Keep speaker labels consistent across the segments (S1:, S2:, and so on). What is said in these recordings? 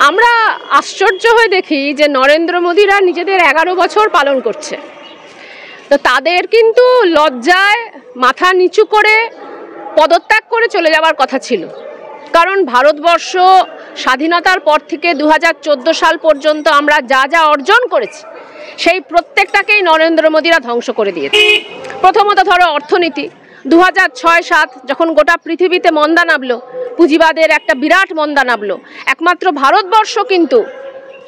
S1: আমরা আশ্চর্য হয়ে দেখি যে নরেন্দ্র মোদীরা নিজেদের 11 বছর পালন করছে, তো তাদের কিন্তু লজ্জায় মাথা নিচু করে পদত্যাগ করে চলে যাওয়ার কথা ছিল। কারণ ভারতবর্ষ স্বাধীনতার পর থেকে 2014 সাল পর্যন্ত আমরা যা যা অর্জন করেছি সেই প্রত্যেকটাকেই নরেন্দ্র মোদীরা ধ্বংস করে দিয়েছে। প্রথমত ধরো অর্থনীতি, 2006-07 যখন গোটা পৃথিবীতে মন্দা নামলো, পুঁজিবাদের একটা বিরাট মন্দা নামলো, একমাত্র ভারতবর্ষ কিন্তু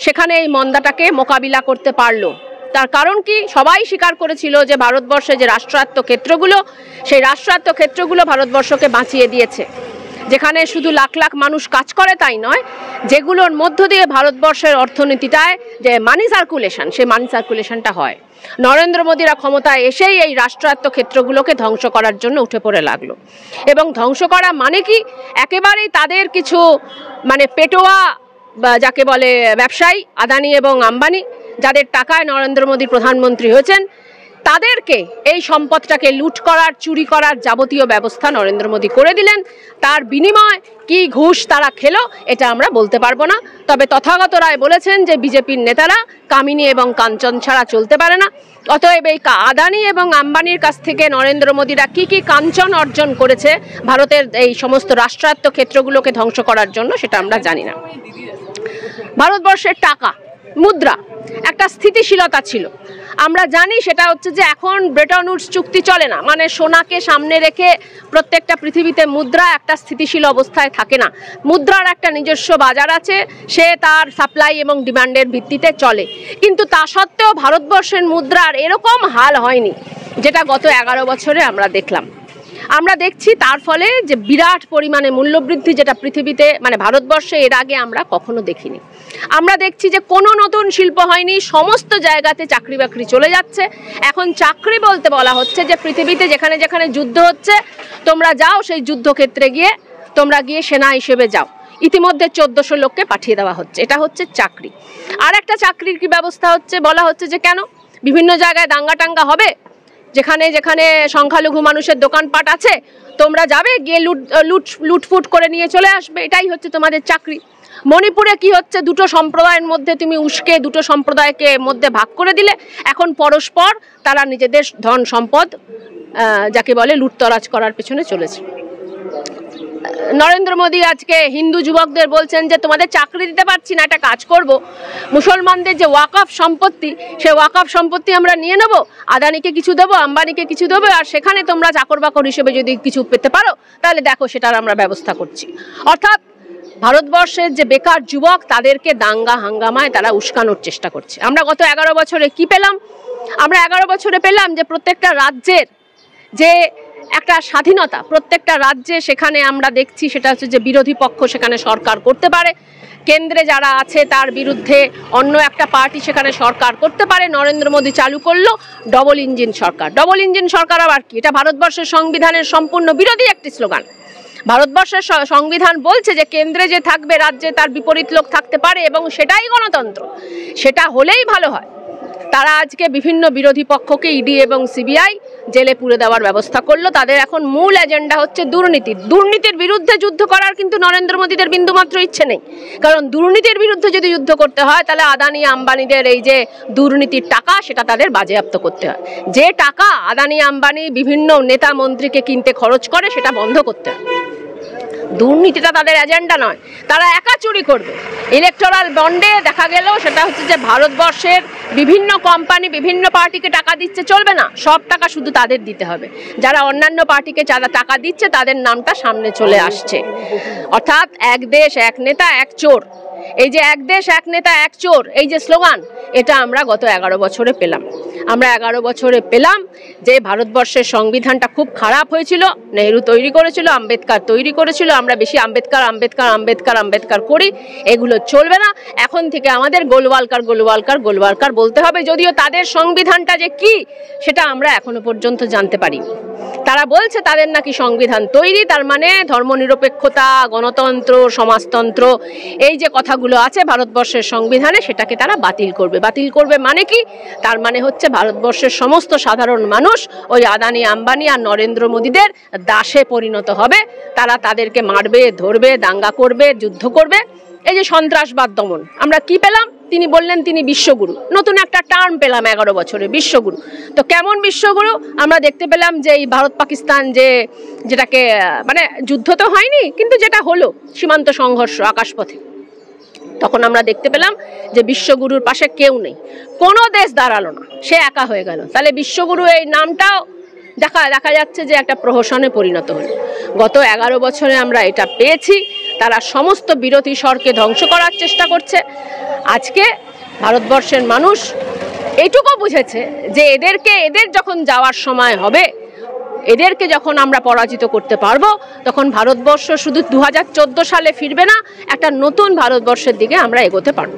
S1: সেখানে এই মন্দাটাকে মোকাবিলা করতে পারলো। তার কারণ কি? সবাই স্বীকার করেছিল যে ভারতবর্ষে যে রাষ্ট্রায়ত্ত ক্ষেত্রগুলো, সেই রাষ্ট্রায়ত্ত ক্ষেত্রগুলো ভারতবর্ষকে বাঁচিয়ে দিয়েছে। যেখানে শুধু লাখ লাখ মানুষ কাজ করে তাই নয়, যেগুলোর মধ্য দিয়ে ভারতবর্ষের অর্থনীতিটায় যে মানি সার্কুলেশন, সেই মানি সার্কুলেশনটা হয়। নরেন্দ্র মোদীরা ক্ষমতায় এসেই এই রাষ্ট্রায়ত্ত ক্ষেত্রগুলোকে ধ্বংস করার জন্য উঠে পড়ে লাগলো। এবং ধ্বংস করা মানে কি? একেবারেই তাদের কিছু পেটোয়া যাকে বলে ব্যবসায়ী, আদানি এবং আম্বানি, যাদের টাকায় নরেন্দ্র মোদী প্রধানমন্ত্রী হয়েছেন, তাদেরকে এই সম্পদটাকে লুট করার, চুরি করার যাবতীয় ব্যবস্থা নরেন্দ্র মোদী করে দিলেন। তার বিনিময় কি ঘুষ তারা খেলো এটা আমরা বলতে পারবো না। তবে তথাগত রায় বলেছেন যে বিজেপির নেতারা কামিনী এবং কাঞ্চন ছাড়া চলতে পারে না। অতএব এই আদানি এবং আম্বানির কাছ থেকে নরেন্দ্র মোদীরা কি কি কাঞ্চন অর্জন করেছে ভারতের এই সমস্ত রাষ্ট্রায়ত্ত ক্ষেত্রগুলোকে ধ্বংস করার জন্য, সেটা আমরা জানি না। ভারতবর্ষের টাকা, মুদ্রা একটা স্থিতিশীলতা ছিল। আমরা জানি সেটা হচ্ছে যে এখন ব্রেটন উডস চুক্তি চলে না, সোনাকে সামনে রেখে প্রত্যেকটা পৃথিবীতে মুদ্রা একটা স্থিতিশীল অবস্থায় থাকে না। মুদ্রার একটা নিজস্ব বাজার আছে, সে তার সাপ্লাই এবং ডিমান্ডের ভিত্তিতে চলে। কিন্তু তা সত্ত্বেও ভারতবর্ষের মুদ্রার এরকম হাল হয়নি যেটা গত 11 বছরে আমরা দেখলাম। আমরা দেখছি তার ফলে যে বিরাট পরিমাণে মূল্যবৃদ্ধি, যেটা পৃথিবীতে ভারতবর্ষে এর আগে আমরা কখনো দেখিনি। আমরা দেখছি যে কোনো নতুন শিল্প হয়নি, সমস্ত জায়গাতে চাকরি বাকরি চলে যাচ্ছে। এখন চাকরি বলতে বলা হচ্ছে যে পৃথিবীতে যেখানে যেখানে যুদ্ধ হচ্ছে তোমরা যাও, সেই যুদ্ধক্ষেত্রে গিয়ে তোমরা গিয়ে সেনা হিসেবে যাও। ইতিমধ্যে 1400 লোককে পাঠিয়ে দেওয়া হচ্ছে, এটা হচ্ছে চাকরি। আর একটা চাকরির কি ব্যবস্থা হচ্ছে, বলা হচ্ছে যে কেন বিভিন্ন জায়গায় দাঙ্গা টাঙ্গা হবে, যেখানে যেখানে সংখ্যালঘু মানুষের দোকানপাট আছে তোমরা যাবে, গিয়ে লুটফুট করে নিয়ে চলে আসবে, এটাই হচ্ছে তোমাদের চাকরি। মণিপুরে কি হচ্ছে, দুটো সম্প্রদায়ের মধ্যে তুমি উস্কে দুটো সম্প্রদায়কে মধ্যে ভাগ করে দিলে, এখন পরস্পর তারা নিজেদের ধন সম্পদ যাকে বলে লুটতরাজ করার পেছনে চলেছে। নরেন্দ্র মোদী আজকে হিন্দু যুবকদের বলছেন যে তোমাদের চাকরি দিতে পারছি না, একটা কাজ করব, মুসলমানদের যে ওয়াকফ সম্পত্তি, সেই ওয়াকফ সম্পত্তি আমরা নিয়ে নেব, আদানিকে কিছু দেবো, আম্বানিকে কিছু দেবো, আর সেখানে তোমরা চাকর বাকর হিসেবে যদি কিছু পেতে পারো তাহলে দেখো সেটার আমরা ব্যবস্থা করছি। অর্থাৎ ভারতবর্ষের যে বেকার যুবক তাদেরকে দাঙ্গা হাঙ্গামায় তারা উস্কানোর চেষ্টা করছে। আমরা গত 11 বছরে কি পেলাম? আমরা 11 বছরে পেলাম যে প্রত্যেকটা রাজ্যের যে একটা স্বাধীনতা, প্রত্যেকটা রাজ্যে সেখানে আমরা দেখছি সেটা হচ্ছে যে বিরোধী পক্ষ সেখানে সরকার করতে পারে, কেন্দ্রে যারা আছে তার বিরুদ্ধে অন্য একটা পার্টি সেখানে সরকার করতে পারে। নরেন্দ্র মোদী চালু করলো ডবল ইঞ্জিন সরকার। ডবল ইঞ্জিন সরকার আবার কি? এটা ভারতবর্ষের সংবিধানের সম্পূর্ণ বিরোধী একটি স্লোগান। ভারতবর্ষের সংবিধান বলছে যে কেন্দ্রে যে থাকবে রাজ্যে তার বিপরীত লোক থাকতে পারে এবং সেটাই গণতন্ত্র, সেটা হলেই ভালো হয়। তারা আজকে বিভিন্ন বিরোধী পক্ষকে ইডি এবং সিবিআই জেলে পুরে দেওয়ার ব্যবস্থা করলো। তাদের এখন মূল এজেন্ডা হচ্ছে দুর্নীতি। দুর্নীতির বিরুদ্ধে যুদ্ধ করার কিন্তু নরেন্দ্র মোদীদের বিন্দুমাত্র ইচ্ছে নেই, কারণ দুর্নীতির বিরুদ্ধে যদি যুদ্ধ করতে হয় তাহলে আদানি আম্বানিদের এই যে দুর্নীতির টাকা সেটা তাদের বাজেয়াপ্ত করতে হয়। যে টাকা আদানি আম্বানি বিভিন্ন নেতা মন্ত্রীকে কিনতে খরচ করে সেটা বন্ধ করতে হয়। দুর্নীতিটা তাদের এজেন্ডা নয়, তারা একা চুরি করবে। ইলেকটোরাল বন্ডে দেখা গেল সেটা হচ্ছে যে ভারতবর্ষের বিভিন্ন কোম্পানি বিভিন্ন পার্টিকে টাকা দিচ্ছে, চলবে না, সব টাকা শুধু তাদের দিতে হবে। যারা অন্যান্য পার্টিকে যারা টাকা দিচ্ছে তাদের নামটা সামনে চলে আসছে। অর্থাৎ এক দেশ এক নেতা এক চোর, এই যে এক দেশ এক নেতা এক চোর, এই যে স্লোগান, এটা আমরা গত 11 বছরে পেলাম। আমরা 11 বছরে পেলাম যে ভারতবর্ষের সংবিধানটা খুব খারাপ হয়েছিল, নেহরু তৈরি করেছিল, আম্বেদকর তৈরি করেছিল, আমরা বেশি আম্বেদকর আম্বেদকর আম্বেদকর আম্বেদকর করি, এগুলো চলবে না। এখন থেকে আমাদের গোলওয়ালকার গোলওয়ালকার গোলওয়ালকার বলতে হবে, যদিও তাদের সংবিধানটা যে কি সেটা আমরা এখনো পর্যন্ত জানতে পারি। তারা বলছে তাদের নাকি সংবিধান তৈরি, তার মানে ধর্মনিরপেক্ষতা, গণতন্ত্র, সমাজতন্ত্র, এই যে কথাগুলো আছে ভারতবর্ষের সংবিধানে সেটাকে তারা বাতিল করবে। বাতিল করবে মানে কি? তার মানে হচ্ছে ভারতবর্ষের সমস্ত সাধারণ মানুষ ওই আদানি আম্বানি আর নরেন্দ্র মোদীদের দাসে পরিণত হবে। তারা তাদেরকে মারবে, ধরবে, দাঙ্গা করবে, যুদ্ধ করবে এই যে সন্ত্রাসবাদ দমন, আমরা কি পেলাম? তিনি বললেন তিনি বিশ্বগুরু, নতুন একটা টার্ম পেলাম 11 বছরে, বিশ্বগুরু। তো কেমন বিশ্বগুরু? আমরা দেখতে পেলাম যে এই ভারত পাকিস্তান যেটাকে মানে যুদ্ধ তো হয়নি, কিন্তু যেটা হলো সীমান্ত সংঘর্ষ আকাশপথে, তখন আমরা দেখতে পেলাম যে বিশ্বগুরুর পাশে কেউ নেই, কোনো দেশ দাঁড়ালো না, সে একা হয়ে গেল। তাহলে বিশ্বগুরু এই নামটাও দেখা যাচ্ছে যে একটা প্রহসনে পরিণত হলো। গত 11 বছরে আমরা এটা পেয়েছি। তারা সমস্ত বিরোধী স্বরকে ধ্বংস করার চেষ্টা করছে। আজকে ভারতবর্ষের মানুষ এইটুকু বুঝেছে যে এদের যখন যাওয়ার সময় হবে, এদেরকে যখন আমরা পরাজিত করতে পারবো, তখন ভারতবর্ষ শুধু 2014 সালে ফিরবে না, একটা নতুন ভারতবর্ষের দিকে আমরা এগোতে পারবো।